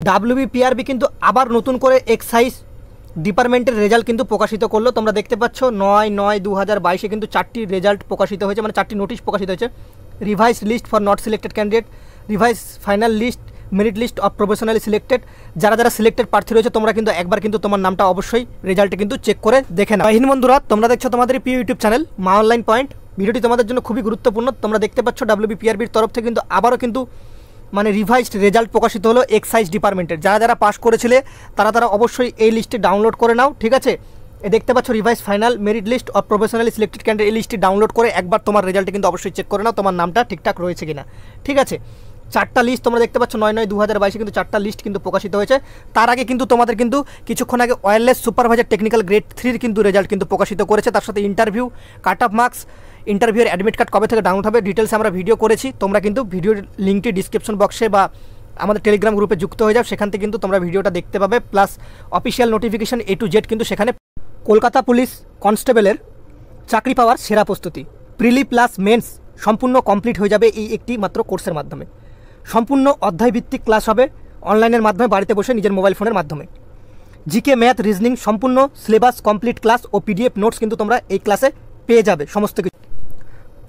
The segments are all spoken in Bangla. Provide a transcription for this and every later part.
ডাব্লিউবিপিআরবি কিন্তু আবার নতুন করে এক্সাইজ ডিপার্টমেন্টের রেজাল্ট কিন্তু প্রকাশিত করলো। তোমরা দেখতে পাচ্ছ 9/9/2022 কিন্তু 4টি রেজাল্ট প্রকাশিত হয়েছে, মানে 4টি নোটিশ প্রকাশিত হয়েছে। Revise list for not selected candidate, revise final list, merit list of professionally selected. যারা যারা সিলেক্টেড প্রার্থী রয়েছে তোমরা কিন্তু একবার কিন্তু তোমার নামটা অবশ্যই রেজাল্টে কিন্তু চেক করে দেখে নাও। হিন বন্ধুরা, তোমরা দেখছো তোমাদের প্রিয় ইউটিউব চ্যানেল মা অনলাইন পয়েন্ট। ভিডিওটি তোমাদের জন্য খুবই গুরুত্বপূর্ণ। তোমরা দেখতে পাচ্ছ ডাব্লিউবিপিআরবির তরফ থেকে কিন্তু আবারও কিন্তু মানে রিভাইজড রেজাল্ট প্রকাশিত হলো এক্সাইজ ডিপার্টমেন্টের। যারা যারা পাস করেছিলে তারা অবশ্যই এই লিস্টে ডাউনলোড করে নাও, ঠিক আছে। দেখতে পাচ্ছ revise final merit list of professionally selected candidate, এই লিস্টটি ডাউনলোড করে একবার তোমার রেজাল্টে কিন্তু অবশ্যই চেক করে নাও তোমার নামটা ঠিকঠাক রয়েছে কিনা, ঠিক আছে। 4টা লিস্ট তোমরা দেখতে পাচ্ছ 9/9/2022 কিন্তু 4টা লিস্ট কিন্তু প্রকাশিত হয়েছে। তার আগে কিন্তু তোমাদের কিন্তু কিছুক্ষণ আগে ওয়্যারলেস সুপারভাইজার টেকনিক্যাল গ্রেড 3 কিন্তু রেজাল্ট কিন্তু প্রকাশিত করেছে। তার সাথে ইন্টারভিউ, কাট অফ মার্কস, ইন্টারভিউর অ্যাডমিট কার্ড কবে থেকে ডাউনলোড হবে ডিটেলসে আমরা ভিডিও করেছি। তোমরা কিন্তু ভিডিওর লিঙ্কটি ডিসক্রিপশন বক্সে বা আমাদের টেলিগ্রাম গ্রুপে যুক্ত হয়ে যাও, সেখান থেকে কিন্তু তোমরা ভিডিওটা দেখতে পাবে। Plus official notification A to Z কিন্তু সেখানে। কলকাতা পুলিশ কনস্টেবলের চাকরি পাওয়ার সেরা প্রস্তুতি, প্রিলি প্লাস মেন্স সম্পূর্ণ কমপ্লিট হয়ে যাবে এই একটি মাত্র কোর্সের মাধ্যমে। সম্পূর্ণ অধ্যায়ভিত্তিক ক্লাস হবে অনলাইনের মাধ্যমে, বাড়িতে বসে নিজের মোবাইল ফোনের মাধ্যমে। জিকে, ম্যাথ, রিজনিং সম্পূর্ণ সিলেবাস কমপ্লিট ক্লাস ও PDF নোটস কিন্তু তোমরা এই ক্লাসে পেয়ে যাবে সমস্ত কিছু।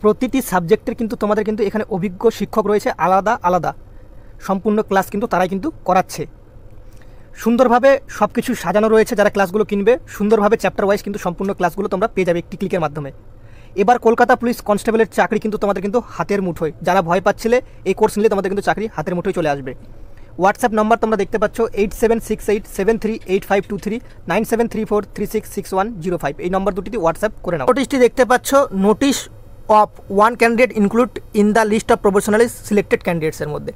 প্রতিটি সাবজেক্টের কিন্তু তোমাদের কিন্তু এখানে অভিজ্ঞ শিক্ষক রয়েছে, আলাদা আলাদা সম্পূর্ণ ক্লাস কিন্তু তারাই কিন্তু করাচ্ছে। সুন্দরভাবে সব কিছু সাজানো রয়েছে। যারা ক্লাসগুলো কিনবে সুন্দরভাবে চ্যাপ্টার ওয়াইজ কিন্তু সম্পূর্ণ ক্লাসগুলো তোমরা পেয়ে যাবে একটি ক্লিকের মাধ্যমে। এবার কলকাতা পুলিশ কনস্টেবলের চাকরি কিন্তু তোমাদের কিন্তু হাতের মুঠোয়। যারা ভয় পাচ্ছিলে এই কোর্স নিলে তোমাদের কিন্তু চাকরি হাতের মুঠোয় চলে আসবে। হোয়াটসঅ্যাপ নম্বর তোমরা দেখতে পাচ্ছ 8768738523, 9734366105, এই নম্বর দুটিতে হোয়াটসঅ্যাপ করে নাও। নোটিশটি দেখতে পাচ্ছ, notice of one candidate include in the list of professionally selected ক্যান্ডিডেটসের মধ্যে।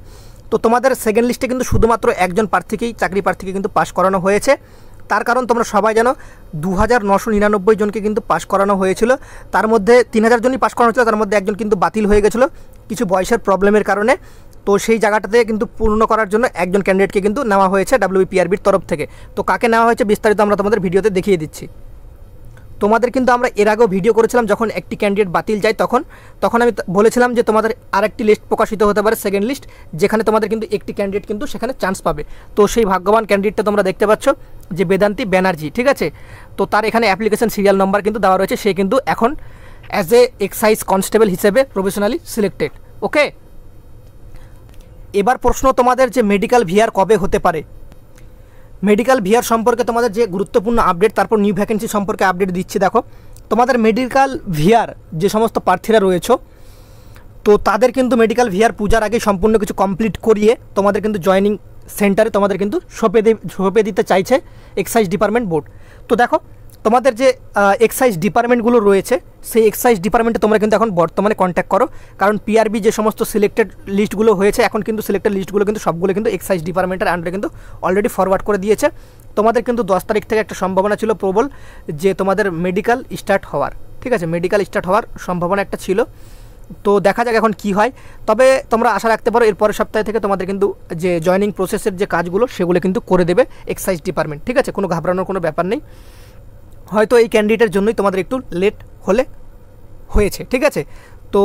তো তোমাদের সেকেন্ড লিস্টে কিন্তু শুধুমাত্র একজন প্রার্থীকেই, চাকরি প্রার্থীকে কিন্তু পাস করানো হয়েছে। তার কারণ তোমরা সবাই জানো 2999 জনকে কিন্তু পাস করানো হয়েছিল। তার মধ্যে 3000 জনই পাস করানো হয়েছিল, তার মধ্যে একজন কিন্তু বাতিল হয়ে গেছিলো কিছু বয়সের প্রবলেমের কারণে। তো সেই জায়গাটাতে কিন্তু পূর্ণ করার জন্য একজন ক্যান্ডিডেটকে কিন্তু নেওয়া হয়েছে ডাব্লিউবিপিআরবির তরফ থেকে। তো কাকে নেওয়া হয়েছে বিস্তারিত আমরা তোমাদের ভিডিওতে দেখিয়ে দিচ্ছি। তোমাদের কিন্তু আমরা এর আগেও ভিডিও করেছিলাম, যখন একটি ক্যান্ডিডেট বাতিল যায় তখন আমি বলেছিলাম যে তোমাদের আরেকটি লিস্ট প্রকাশিত হতে পারে, সেকেন্ড লিস্ট, যেখানে তোমাদের কিন্তু একটি ক্যান্ডিডেট কিন্তু সেখানে চান্স পাবে। তো সেই ভাগ্যবান ক্যান্ডিডেটটা তোমরা দেখতে পাচ্ছ যে বেদান্তি ব্যানার্জি, ঠিক আছে। তো তার এখানে অ্যাপ্লিকেশন সিরিয়াল নাম্বার কিন্তু দেওয়া রয়েছে। সে কিন্তু এখন অ্যাজ এ এক্সাইজ কনস্টেবল হিসেবে প্রফেশনালি সিলেক্টেড, ওকে। এবার প্রশ্ন তোমাদের যে মেডিকেল ভিআর কবে হতে পারে। মেডিকেল ভিআর সম্পর্কে তোমাদের যে গুরুত্বপূর্ণ আপডেট, তারপর নিউ ভ্যাকেন্সি সম্পর্কে আপডেট দিচ্ছি। দেখো, তোমাদের মেডিকেল ভিআর যে সমস্ত প্রার্থীরা রয়েছে তো তাদের কিন্তু মেডিকেল ভিআর পূজার আগে সম্পূর্ণ কিছু কমপ্লিট করিয়ে তোমাদের কিন্তু জয়েনিং সেন্টারে তোমাদের কিন্তু সঁপে দিতে চাইছে এক্সাইজ ডিপার্টমেন্ট বোর্ড। তো দেখো, তোমাদের যে এক্সাইজ ডিপার্টমেন্টগুলো রয়েছে সেই এক্সাইজ ডিপার্টমেন্টে তোমরা কিন্তু এখন বর্তমানে কন্ট্যাক্ট করো, কারণ পিআরবি যে সমস্ত সিলেক্টেড লিস্টগুলো হয়েছে এখন কিন্তু সিলেক্টেড লিস্টগুলো কিন্তু সবগুলো কিন্তু এক্সাইজ ডিপার্টমেন্টের আন্ডারে কিন্তু অলরেডি ফরওয়ার্ড করে দিয়েছে। তোমাদের কিন্তু 10 তারিখ থেকে একটা সম্ভাবনা ছিল প্রবল যে তোমাদের মেডিকেল স্টার্ট হওয়ার, ঠিক আছে, মেডিকেল স্টার্ট হওয়ার সম্ভাবনা একটা ছিল। তো দেখা যাক এখন কি হয়। তবে তোমরা আশা রাখতে পারো এর পরের সপ্তাহ থেকে তোমাদের কিন্তু যে জয়েনিং প্রসেসের যে কাজগুলো সেগুলো কিন্তু করে দেবে এক্সাইজ ডিপার্টমেন্ট, ঠিক আছে। কোনো ঘাবড়ানোর কোনো ব্যাপার নেই। হয়তো এই ক্যান্ডিডেটের জন্যই তোমাদের একটু লেট হয়েছে, ঠিক আছে। তো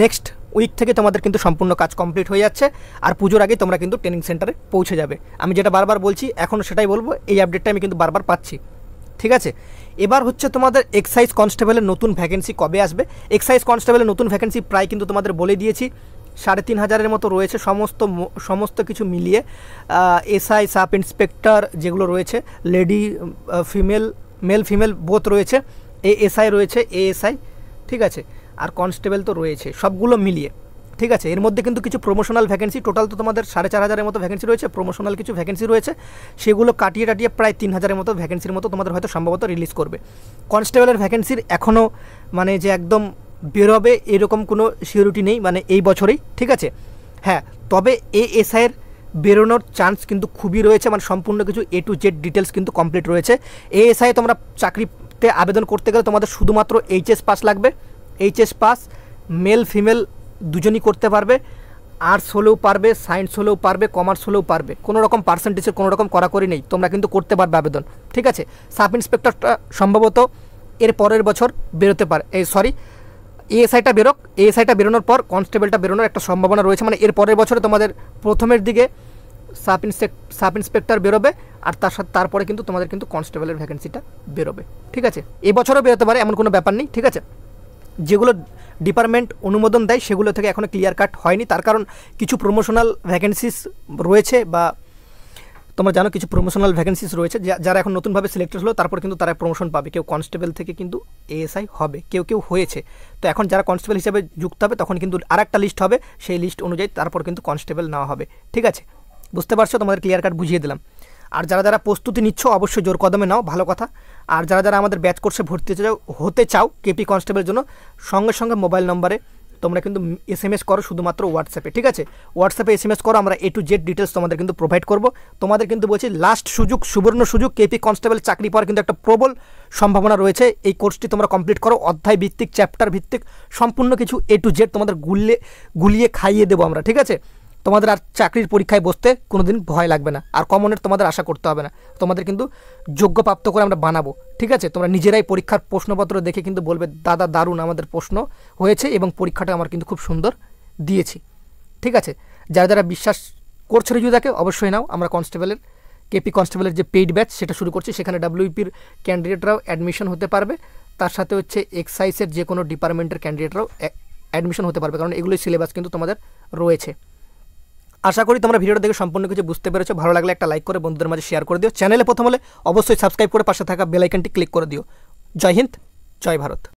নেক্সট উইক থেকে তোমাদের কিন্তু সম্পূর্ণ কাজ কমপ্লিট হয়ে যাচ্ছে, আর পুজোর আগে তোমরা কিন্তু ট্রেনিং সেন্টারে পৌঁছে যাবে। আমি যেটা বারবার বলছি এখনও সেটাই বলবো, এই আপডেটটা আমি কিন্তু বারবার পাচ্ছি, ঠিক আছে। এবার হচ্ছে তোমাদের এক্সাইজ কনস্টেবলের নতুন ভ্যাকেন্সি কবে আসবে। এক্সাইজ কনস্টেবলের নতুন ভ্যাকেন্সি প্রায় কিন্তু তোমাদের বলে দিয়েছি, 3500-এর মতো রয়েছে সমস্ত কিছু মিলিয়ে। এসআই, সাব ইন্সপেক্টর যেগুলো রয়েছে, লেডি মেল ফিমেল বোথ রয়েছে, এএসআই রয়েছে, এএসআই, ঠিক আছে, আর কনস্টেবল তো রয়েছে, সবগুলো মিলিয়ে, ঠিক আছে। এর মধ্যে কিন্তু কিছু প্রমোশনাল ভ্যাকেন্সি, টোটাল তো তোমাদের 4500-এর মতো ভ্যাকেন্সি রয়েছে, প্রমোশনাল কিছু ভ্যাকেন্সি রয়েছে, সেগুলো কাটিয়ে প্রায় 3000-এর মতো ভ্যাকেন্সির মতো তোমাদের হয়তো সম্ভবত রিলিজ করবে। কনস্টেবলের ভ্যাকেন্সির এখনও মানে যে একদম বেরোবে এরকম কোনো সিওরিটি নেই, মানে এই বছরেই, ঠিক আছে। হ্যাঁ, তবে এএসআইয়ের বেরোনোর চান্স কিন্তু খুবই রয়েছে, মানে সম্পূর্ণ কিছু A to Z ডিটেলস কিন্তু কমপ্লিট রয়েছে। এএসআই তোমরা চাকরিতে আবেদন করতে গেলে তোমাদের শুধুমাত্র HS পাস লাগবে। HS পাস মেল ফিমেল দুজনই করতে পারবে, আর্টস হলেও পারবে, সায়েন্স হলেও পারবে, কমার্স হলেও পারবে, কোনো রকম পার্সেন্টেজের কোনো রকম কড়াকড়ি নেই, তোমরা কিন্তু করতে পারবে আবেদন, ঠিক আছে। সাব ইন্সপেক্টরটা সম্ভবত এর পরের বছর বেরোতে পারে, এএসআইটা বেরোনোর পর কনস্টেবলটা বেরোনোর একটা সম্ভাবনা রয়েছে, মানে এর পরের বছরে তোমাদের প্রথমের দিকে সাব ইন্সপেক্টর বেরোবে, আর তারপরে কিন্তু তোমাদের কিন্তু কনস্টেবলের ভ্যাকেন্সিটা বেরোবে। ঠিক আছে, এবছরও বেরোতে পারে, এমন কোনো ব্যাপার নেই। ঠিক আছে, যেগুলো ডিপার্টমেন্ট অনুমোদন দেয় সেগুলো থেকে এখনও ক্লিয়ার কাট হয়নি, তার কারণ কিছু প্রমোশনাল ভ্যাকেন্সিস রয়েছে, বা তোমরা জানো কিছু প্রমোশনাল ভ্যাকেন্সিস রয়েছে, যারা এখন নতুনভাবে সিলেক্টেড হলো তারপর কিন্তু তারা প্রমোশন পাবে। কেউ কনস্টেবল থেকে কিন্তু এএসআই হবে, কেউ হয়েছে। তো এখন যারা কনস্টেবল হিসেবে যুক্ত হবে তখন কিন্তু আরেকটা লিস্ট হবে, সেই লিস্ট অনুযায়ী তারপর কিন্তু কনস্টেবল নেওয়া হবে। ঠিক আছে, বুঝতে পারছো? তোমাদের ক্লিয়ার কাট বুঝিয়ে দিলাম। আর যারা প্রস্তুতি নিচ্ছ অবশ্যই জোর কদমে নাও, ভালো কথা। আর যারা আমাদের ব্যাচ কোর্সে ভর্তি হতে চাও কেপি কনস্টেবলের জন্য, সঙ্গে সঙ্গে মোবাইল নম্বরে তোমরা কিন্তু SMS করো, শুধুমাত্র হোয়াটসঅ্যাপে। ঠিক আছে, হোয়াটসঅ্যাপে SMS করো, আমরা A to Z ডিটেলস তোমাদের কিন্তু প্রোভাইড করব। তোমাদের কিন্তু বলছি লাস্ট সুযোগ, সুবর্ণ সুযোগ, কেপি কনস্টেবল চাকরি পাওয়ার কিন্তু একটা প্রবল সম্ভাবনা রয়েছে। এই কোর্সটি তোমরা কমপ্লিট করো, অধ্যায় ভিত্তিক, চ্যাপ্টার ভিত্তিক, সম্পূর্ণ কিছু A to Z তোমাদের গুলিয়ে খাইয়ে দেবো আমরা। ঠিক আছে, তোমাদের আর চাকরির পরীক্ষায় বসতে কোনো দিন ভয় লাগবে না, আর কমনের তোমাদের আশা করতে হবে না। তোমাদের কিন্তু যোগ্যপ্রাপ্ত করে আমরা বানাবো। ঠিক আছে, তোমরা নিজেরাই পরীক্ষার প্রশ্নপত্র দেখে কিন্তু বলবে দাদা দারুণ আমাদের প্রশ্ন হয়েছে এবং পরীক্ষাটা আমার কিন্তু খুব সুন্দর দিয়েছি। ঠিক আছে, যারা বিশ্বাস করছো রিজুদাকে অবশ্যই নাও। আমরা কেপি কনস্টেবলের যে পেইড ব্যাচ সেটা শুরু করছি, সেখানে WP-র ক্যান্ডিডেটরাও অ্যাডমিশন হতে পারবে, তার সাথে হচ্ছে এক্সাইজের যে কোনো ডিপার্টমেন্টের ক্যান্ডিডেটরাও অ্যাডমিশন হতে পারবে, কারণ এগুলোই সিলেবাস কিন্তু তোমাদের রয়েছে। আশা করি তোমরা ভিডিওটা দেখে সম্পূর্ণ কিছু বুঝতে পেরেছো। ভালো লাগলে একটা লাইক করে বন্ধুদের মাঝে শেয়ার করে দিও। চ্যানেলে প্রথম হলে অবশ্যই সাবস্ক্রাইব করে পাশে থাকা বেল আইকনটি ক্লিক করে দিও। জয় হিন্দ, জয় ভারত।